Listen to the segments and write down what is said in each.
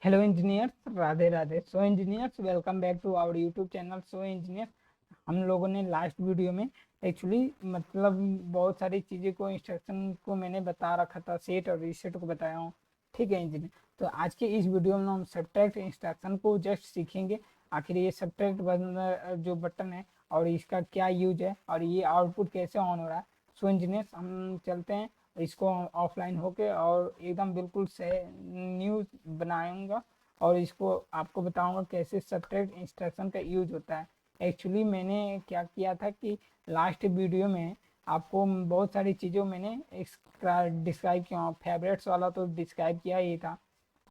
Hello engineers, Radhe Radhe. So engineers, welcome back to our YouTube channel. So engineers, हम लोगों ने last video में actually मतलब बहुत सारी चीज़ें को इंस्ट्रक्शन को मैंने बता रखा था, सेट और रीसेट को बताया हूँ। ठीक है इंजीनियर, तो आज के इस वीडियो में हम सब्ट्रैक्ट इंस्ट्रक्शन को जस्ट सीखेंगे। आखिर ये सब्ट्रैक्ट जो बटन है और इसका क्या यूज है और ये आउटपुट कैसे ऑन हो रहा है। सो इंजीनियर्स, हम चलते हैं इसको ऑफलाइन होके और एकदम बिल्कुल से न्यू बनाऊंगा और इसको आपको बताऊंगा कैसे सब्ट्रैक्ट इंस्ट्रक्शन का यूज होता है। एक्चुअली मैंने क्या किया था कि लास्ट वीडियो में आपको बहुत सारी चीज़ों मैंने डिस्क्राइब किया। फेवरेट्स वाला तो डिस्क्राइब किया ही था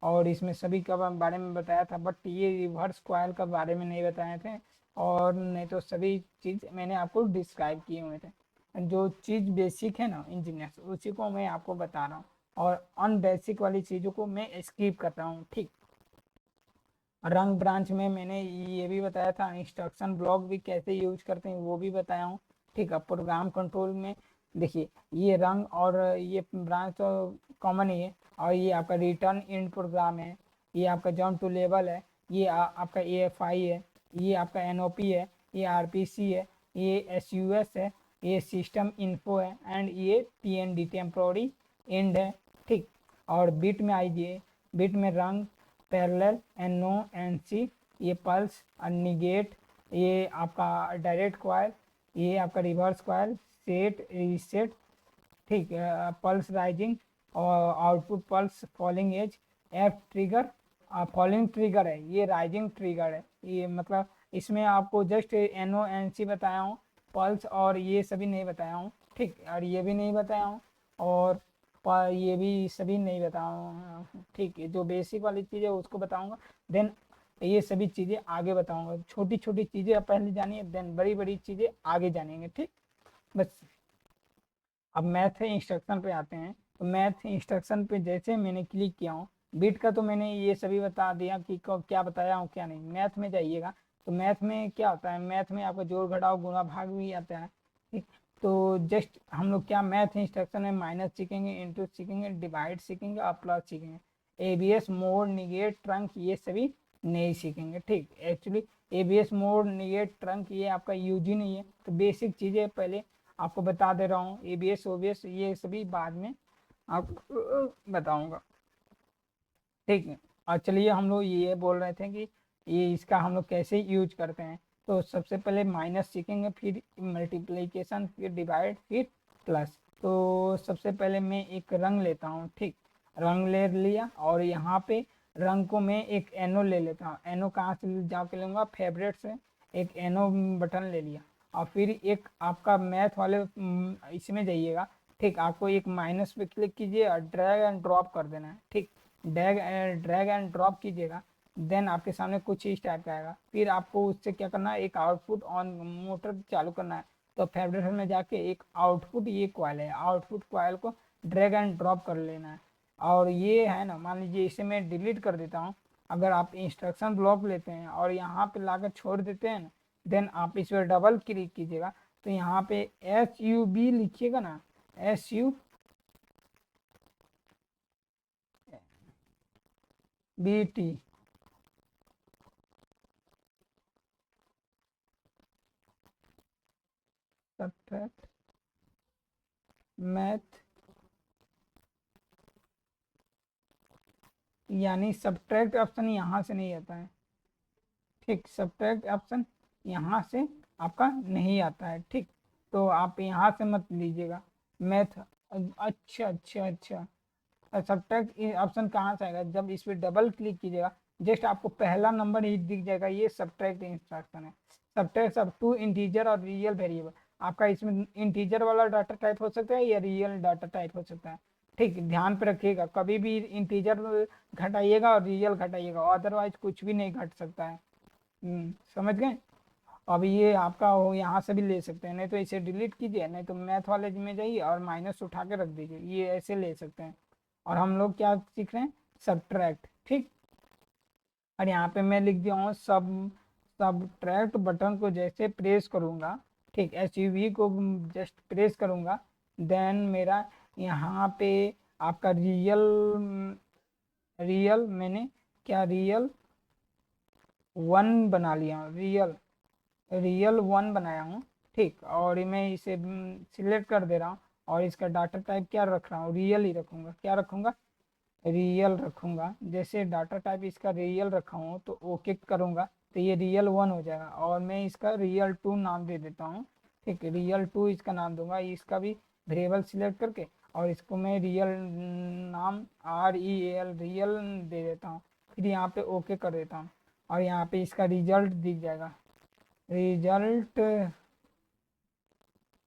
और इसमें सभी का बारे में बताया था, बट ये रिवर्स कॉइल का बारे में नहीं बताए थे। और नहीं तो सभी चीज़ मैंने आपको डिस्क्राइब किए हुए थे। जो चीज़ बेसिक है ना इंजीनियर्स, उसी को मैं आपको बता रहा हूँ और अन बेसिक वाली चीज़ों को मैं स्किप कर रहा हूँ। ठीक, रंग ब्रांच में मैंने ये भी बताया था, इंस्ट्रक्शन ब्लॉक भी कैसे यूज करते हैं वो भी बताया हूँ। ठीक है, प्रोग्राम कंट्रोल में देखिए ये रंग और ये ब्रांच तो कॉमन ही है। और ये आपका रिटर्न इन प्रोग्राम है, ये आपका जंप टू लेवल है, ये आपका AFI है, ये आपका NOP है, ये RPC है, ये SUS है, ये सिस्टम इन्फो है एंड ये TND टेम्प्रोरी एंड है। ठीक, और बिट में आइए, बिट में रंग, पैरेलल, NO, NC, ये पल्स और निगेट, ये आपका डायरेक्ट कॉइल, ये आपका रिवर्स कॉइल, सेट रीसेट। ठीक, पल्स राइजिंग और output pulse falling edge, F trigger, falling trigger है, ये राइजिंग ट्रिगर है। ये मतलब इसमें आपको जस्ट NO NC बताया हूँ, पल्स और ये सभी नहीं बताया हूँ। ठीक, और ये भी नहीं बताया हूँ और ये भी सभी नहीं बताऊँ। ठीक है, जो बेसिक वाली चीज़ है उसको बताऊँगा, देन ये सभी चीज़ें आगे बताऊँगा। छोटी छोटी चीज़ें आप पहले जानिए, देन बड़ी बड़ी चीज़ें आगे जानेंगे। ठीक, बस। अब मैथ इंस्ट्रक्शन पे आते हैं, तो मैथ इंस्ट्रक्शन पे जैसे मैंने क्लिक किया हूँ, बीट का तो मैंने ये सभी बता दिया कि क्या बताया हूँ क्या नहीं। मैथ में जाइएगा तो मैथ में क्या होता है, मैथ में आपका जोड़ घटाव गुणा भाग भी आता है। ठीक, तो जस्ट हम लोग क्या मैथ इंस्ट्रक्शन में माइनस सीखेंगे, इंटू सीखेंगे, डिवाइड सीखेंगे और प्लस सीखेंगे। ABS मोड, निगेट, ट्रंक ये सभी नहीं सीखेंगे। ठीक, actually ABS mode, negate, trunk ये आपका यूज ही नहीं है, तो बेसिक चीज़ें पहले आपको बता दे रहा हूँ। ABS OBS ये सभी बाद में आपको बताऊंगा। ठीक है, और चलिए हम लोग ये बोल रहे थे कि ये इसका हम लोग कैसे यूज करते हैं। तो सबसे पहले माइनस सीखेंगे, फिर मल्टीप्लिकेशन, फिर डिवाइड, फिर प्लस। तो सबसे पहले मैं एक रंग लेता हूँ। ठीक, रंग ले लिया और यहाँ पे रंग को मैं एक NO ले लेता हूँ। NO कहाँ से जाके लूँगा, फेवरेट से एक NO बटन ले लिया। और फिर एक आपका मैथ वाले इसमें जाइएगा। ठीक, आपको एक माइनस पे क्लिक कीजिए और ड्रैग एंड ड्रॉप कर देना है। ठीक, ड्रैग एंड ड्रॉप कीजिएगा, देन आपके सामने कुछ इस टाइप का आएगा। फिर आपको उससे क्या करना है, एक आउटपुट ऑन मोटर चालू करना है। तो फेडरेशन में जाके एक आउटपुट, ये कॉइल है, आउटपुट कॉइल को ड्रैग एंड ड्रॉप कर लेना है। और ये है ना, मान लीजिए इसे मैं डिलीट कर देता हूँ। अगर आप इंस्ट्रक्शन ब्लॉक लेते हैं और यहाँ पे लाकर छोड़ देते हैं ना, देन आप इस पर डबल क्लिक कीजिएगा तो यहाँ पे SUB लिखिएगा ना, SUBT, सब्ट्रैक्ट मैथ, यानी सब्ट्रैक्ट ऑप्शन यहाँ से नहीं आता है। ठीक, सब्ट्रैक्ट ऑप्शन यहाँ से आपका नहीं आता है। ठीक, तो आप यहाँ से मत लीजिएगा मैथ। अच्छा अच्छा अच्छा, सब्ट्रैक्ट ऑप्शन कहाँ से आएगा, जब इस पर डबल क्लिक कीजिएगा जस्ट आपको पहला नंबर ही दिख जाएगा, ये सब्ट्रैक्ट इंस्ट्रक्शन है। सब्ट्रैक्ट सब टू इंटीजर और रियल वेरिएबल। आपका इसमें इंटीजर वाला डाटा टाइप हो सकता है या रियल डाटा टाइप हो सकता है। ठीक, ध्यान पे रखिएगा, कभी भी इंटीजर घटाइएगा और रियल घटाइएगा, अदरवाइज कुछ भी नहीं घट सकता है। समझ गए। अब ये आपका हो, यहाँ से भी ले सकते हैं, नहीं तो इसे डिलीट कीजिए, नहीं तो मैथ वाले में जाइए और माइनस उठा के रख दीजिए, ये ऐसे ले सकते हैं। और हम लोग क्या सीख रहे हैं, सब्ट्रैक्ट। ठीक, और यहाँ पे मैं लिख दिया हूँ सब्ट्रैक्ट बटन को जैसे प्रेस करूँगा, ठीक, SUV को जस्ट प्रेस करूँगा, देन मेरा यहाँ पे आपका रियल मैंने क्या रियल 1 बना लिया हूँ, रियल 1 बनाया हूँ। ठीक, और मैं इसे सिलेक्ट कर दे रहा हूँ और इसका डाटा टाइप क्या रख रहा हूँ, रियल ही रखूँगा। क्या रखूँगा, रियल रखूँगा। जैसे डाटा टाइप इसका रियल रखा हूँ तो ओके करूँगा तो ये रियल 1 हो जाएगा और मैं इसका रियल 2 नाम दे देता हूँ। ठीक, रियल 2 इसका नाम दूंगा। इसका भी वेरिएबल सिलेक्ट करके और इसको मैं रियल नाम REAL रियल दे देता हूँ। फिर यहाँ पे ओके कर देता हूँ और यहाँ पे इसका रिजल्ट दिख जाएगा, रिजल्ट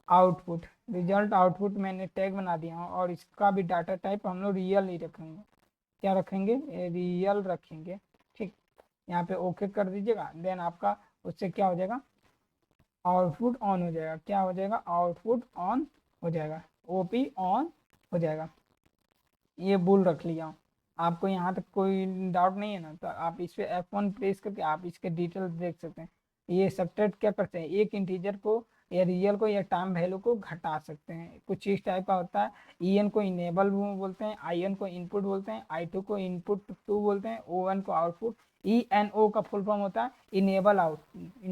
आउटपुट। रिजल्ट आउटपुट मैंने टैग बना दिया हूँ और इसका भी डाटा टाइप हम लोग रियल ही रखेंगे। क्या रखेंगे, रियल रखेंगे। ठीक, यहाँ पे ओके कर दीजिएगा। देन आपका उससे क्या हो जाएगा, आउटपुट ऑन हो जाएगा। क्या हो जाएगा, आउटपुट ऑन हो जाएगा, OP ऑन हो जाएगा। ये बोल रख लिया। आपको यहाँ तक कोई डाउट नहीं है ना, तो आप इस पे F1 प्रेस करके आप इसके डिटेल्स देख सकते हैं। ये सब्ट्रैक्ट क्या करते हैं, एक इंटीजर को या रियल को या टाइम वैल्यू को घटा सकते हैं। कुछ इस टाइप का होता है। EN को इनेबल बोलते हैं, IN को इनपुट बोलते हैं, I2 को इनपुट 2 बोलते हैं, ON को आउटपुट। ENO का फुल फॉर्म होता है इनेबल आउटपुट,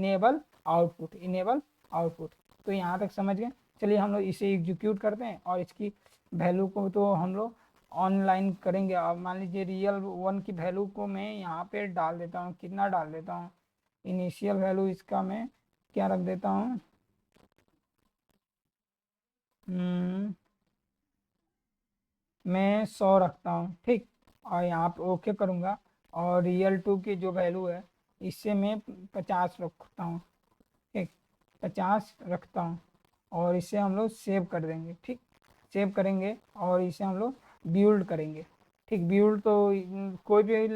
इनेबल आउटपुट। तो यहाँ तक समझ गए। चलिए हम लोग इसे एग्जीक्यूट करते हैं और इसकी वैल्यू को तो हम लोग ऑनलाइन करेंगे। अब मान लीजिए रियल 1 की वैल्यू को मैं यहाँ पे डाल देता हूँ। कितना डाल देता हूँ, इनिशियल वैल्यू इसका मैं क्या रख देता हूँ, मैं 100 रखता हूँ। ठीक, और यहाँ पे ओके करूँगा और रियल 2 की जो वैल्यू है इससे मैं 50 रखता हूँ। ठीक, 50 रखता हूँ और इसे हम लोग सेव कर देंगे। ठीक, सेव करेंगे और इसे हम लोग बिल्ड करेंगे। ठीक, बिल्ड तो कोई भी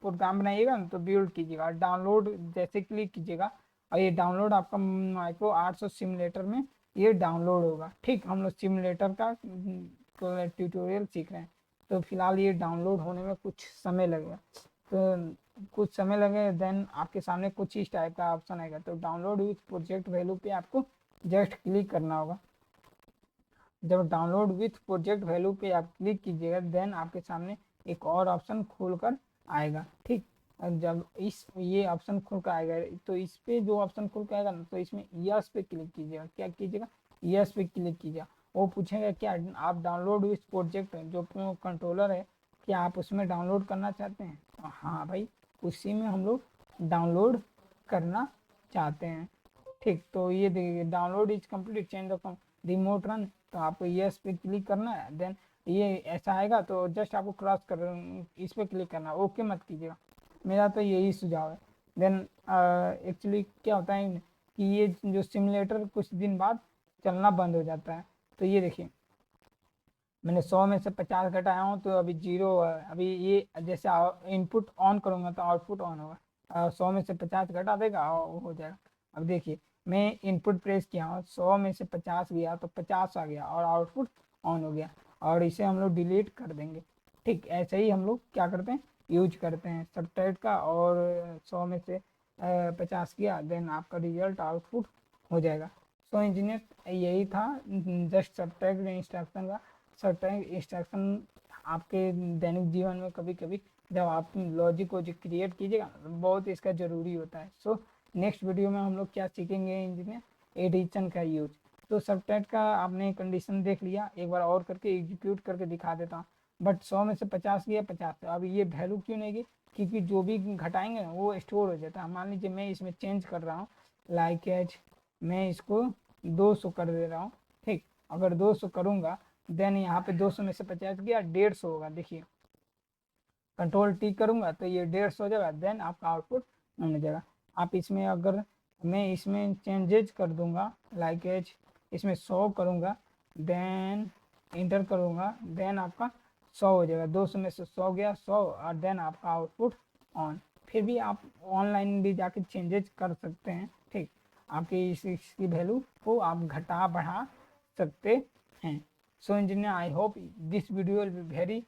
प्रोग्राम बनाइएगा ना तो बिल्ड कीजिएगा। डाउनलोड जैसे क्लिक कीजिएगा और ये डाउनलोड आपका माइक्रो 800 सिमुलेटर में ये डाउनलोड होगा। ठीक, हम लोग सिमुलेटर का ट्यूटोरियल सीख रहे हैं तो फिलहाल ये डाउनलोड होने में कुछ समय लगेगा। तो कुछ समय लगे देन आपके सामने कुछ इस टाइप का ऑप्शन आएगा। तो डाउनलोड विथ प्रोजेक्ट वैल्यू पे आपको जस्ट क्लिक करना होगा। जब डाउनलोड विथ प्रोजेक्ट वैल्यू पे आप क्लिक कीजिएगा देन आपके सामने एक और ऑप्शन खुल कर आएगा। ठीक, जब इस ये ऑप्शन खुल कर आएगा तो इस पे जो ऑप्शन खुल कर आएगा ना तो इसमें यस पे क्लिक कीजिएगा। क्या कीजिएगा, यस पे क्लिक कीजिएगा। वो पूछेगा क्या आप डाउनलोड विथ प्रोजेक्ट जो कंट्रोलर है क्या आप उसमें डाउनलोड करना चाहते हैं। तो हाँ भाई, उसी में हम लोग डाउनलोड करना चाहते हैं। ठीक, तो ये देखिए download is complete, change the remote run. तो आपको यस पे क्लिक करना है। देन ये ऐसा आएगा तो जस्ट आपको क्रॉस कर इस पे क्लिक करना है, ओके मत कीजिएगा। मेरा तो यही सुझाव है। देन एक्चुअली क्या होता है कि ये जो सिमुलेटर कुछ दिन बाद चलना बंद हो जाता है। तो ये देखिए मैंने 100 में से 50 घटाया हूँ तो अभी 0 है। अभी ये जैसे इनपुट ऑन करूँगा तो आउटपुट ऑन होगा। 100 में से 50 घटा देगा और वो हो जाएगा। अब देखिए मैं इनपुट प्रेस किया हूँ, 100 में से 50 गया तो 50 आ गया और आउटपुट ऑन हो गया और इसे हम लोग डिलीट कर देंगे। ठीक, ऐसे ही हम लोग क्या करते हैं, यूज करते हैं सब्ट्रैक्ट का। और 100 में से 50 किया देन आपका रिजल्ट आउटपुट हो जाएगा। सो इंजीनियर यही था जस्ट सब्ट्रैक्ट इंस्ट्रक्शन का। सब्ट्रैक्ट इंस्ट्रक्शन आपके दैनिक जीवन में कभी कभी जब आप लॉजिक को क्रिएट कीजिएगा बहुत इसका ज़रूरी होता है। सो नेक्स्ट वीडियो में हम लोग क्या सीखेंगे इंजीनियर, एडिशन का यूज। तो सब्ट्रैक्ट का आपने कंडीशन देख लिया, एक बार और करके एग्जीक्यूट करके दिखा देता हूँ। बट 100 में से 50 गया 50, तो अब ये वैल्यू क्यों नहीं गई, क्योंकि जो भी घटाएंगे ना वो स्टोर हो जाता है। मान लीजिए मैं इसमें चेंज कर रहा हूँ लाइक एज, मैं इसको 200 कर दे रहा हूँ। ठीक, अगर 200 करूँगा देन यहाँ पे 200 में से 50 गया 150 होगा। देखिए कंट्रोल टी करूँगा तो ये 150 हो जाएगा। देन आपका आउटपुट हो जाएगा। आप इसमें अगर मैं इसमें चेंजेज कर दूंगा लाइक एज, इसमें 100 करूँगा देन इंटर करूँगा देन आपका 100 हो जाएगा। 200 में से 100 गया 100 और देन आपका आउटपुट ऑन। फिर भी आप ऑनलाइन भी जाके चेंजेज कर सकते हैं। ठीक, आपकी इसकी वैल्यू को आप घटा बढ़ा सकते हैं। So engineer I hope this video will be very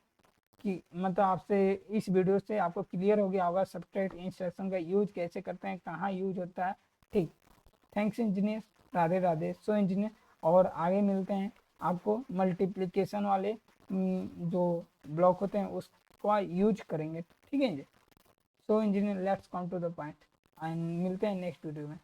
कि मतलब आपसे इस वीडियो से आपको क्लियर हो गया होगा सब्ट्रैक्ट इंस्ट्रक्शन का यूज कैसे करते हैं, कहाँ यूज होता है। ठीक, थैंक्स इंजीनियर, राधे राधे। सो इंजीनियर और आगे मिलते हैं, आपको मल्टीप्लिकेशन वाले जो ब्लॉक होते हैं उसको यूज करेंगे। ठीक है जी। So engineer let's come to the point and मिलते हैं नेक्स्ट वीडियो में।